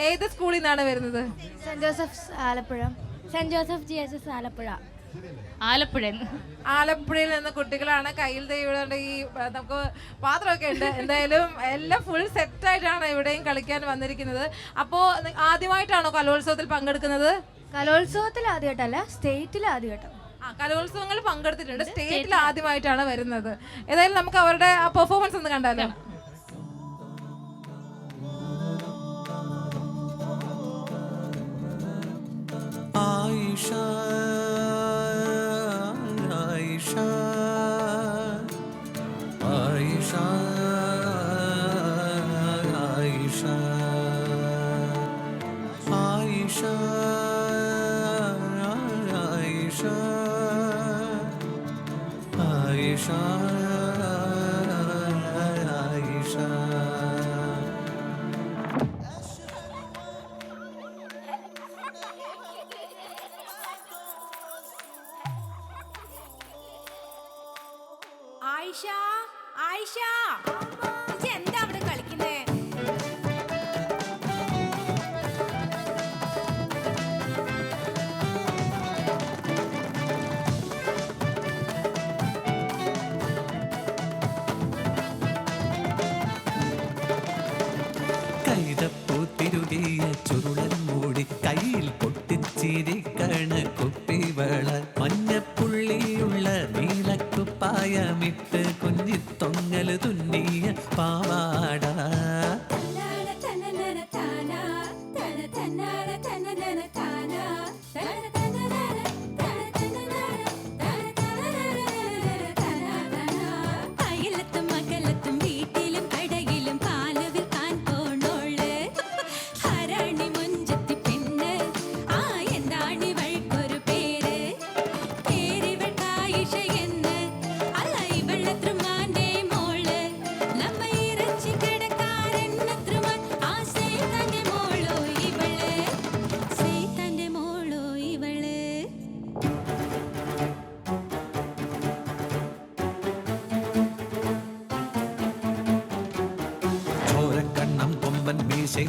ഏത് സ്കൂളിൽ നിന്നാണ് വരുന്നത്? Saint Joseph's Alappuzha. Saint Joseph GHS Alappuzha. ആലപ്പുഴയിൽ നിന്ന് കുട്ടികളാണ്. കയ്യിൽ ഇവിടെ ഈ നമുക്ക് പാത്രമൊക്കെ ഉണ്ട്. എന്തായാലും എല്ലാം ഫുൾ സെറ്റായിട്ടാണ് ഇവിടെയും കളിക്കാൻ വന്നിരിക്കുന്നത്. അപ്പോൾ ആദ്യമായിട്ടാണോ കലോത്സവത്തിൽ പങ്കെടുക്കുന്നത്? കലോത്സവത്തിൽ ആദ്യമായിട്ടല്ല, സ്റ്റേറ്റിൽ ആദ്യമായിട്ടാണ്. കലോത്സവങ്ങളിൽ പങ്കെടുത്തിട്ടുണ്ട്, സ്റ്റേറ്റിൽ ആദ്യമായിട്ടാണ് വരുന്നത്. ഏതായാലും നമുക്ക് അവരുടെ ആ പെർഫോമൻസ് ഒന്ന് കണ്ടാലോ? Aisha, Aisha, Aisha, Aisha, Aisha, Aisha, Aisha, Aisha. Ayisha, Ayisha, ഇജ്ജ് എന്താ അവിടെ കളിക്കുന്നേ? കൈതപ്പൂത്തിരുകിയ ചുരുളൻ മൂടി കയ്യിൽ പൊട്ടിച്ചിരിക്കണ കുപ്പിവള മഞ്ഞപ്പുള്ളിയുള്ള നീലക്കുപ്പായമിട്ട് കുഞ്ഞിത്തൊങ്ങല് തുന്നിയ പാവാട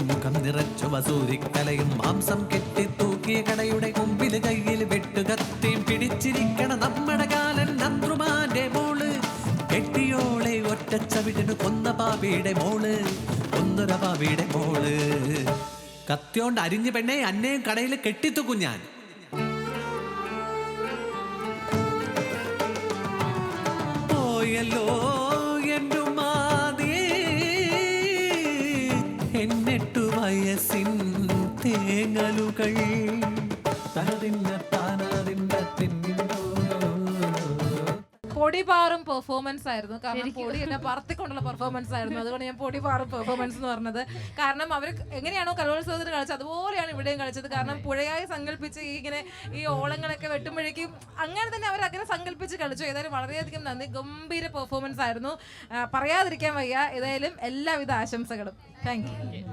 മുഖം നിറച്ചു വസൂരിക്കലയും മാംസം കെട്ടി തൂക്കിയ കടയുടെ മുമ്പിൽ കയ്യിൽ വെട്ടുകത്തിയും പിടിച്ചിരിക്കണ നമ്മുടെ കാലൻ നന്ദുമാന്റെ മോള് കെട്ടിയോളെ ഒറ്റച്ചവിടിന് കൊന്ന പാപിയുടെ മോള് ഒന്നൊര പാപിയുടെ മോള് കത്തിയോണ്ട് അരിഞ്ഞ പെണ്ണെ അന്നേയും കടയിൽ കെട്ടിത്തൂക്കും ഞാൻ. പോയല്ലോ എന്നെട്ടു വയസ്സിൻ തേങ്ങലുകൾ പൊടിപാറും പെർഫോമൻസ് ആയിരുന്നു. കാരണം പൊടി എന്നെ പറത്തിക്കൊണ്ടുള്ള പെർഫോമൻസ് ആയിരുന്നു. അതുകൊണ്ട് ഞാൻ പൊടിപാറും പെർഫോമൻസ് എന്ന് പറഞ്ഞത്. കാരണം അവർ എങ്ങനെയാണോ കലോത്സവത്തിന് കളിച്ചത് അതുപോലെയാണ് ഇവിടെയും കളിച്ചത്. കാരണം പുഴയായി സങ്കല്പിച്ച് ഇങ്ങനെ ഈ ഓളങ്ങളൊക്കെ വെട്ടുമ്പോഴേക്കും അങ്ങനെ തന്നെ അവർ അങ്ങനെ സങ്കല്പിച്ച് കളിച്ചു. ഏതായാലും വളരെയധികം നന്ദി, ഗംഭീര പെർഫോമൻസ് ആയിരുന്നു, പറയാതിരിക്കാൻ വയ്യ. ഏതായാലും എല്ലാവിധ ആശംസകളും. Thank you.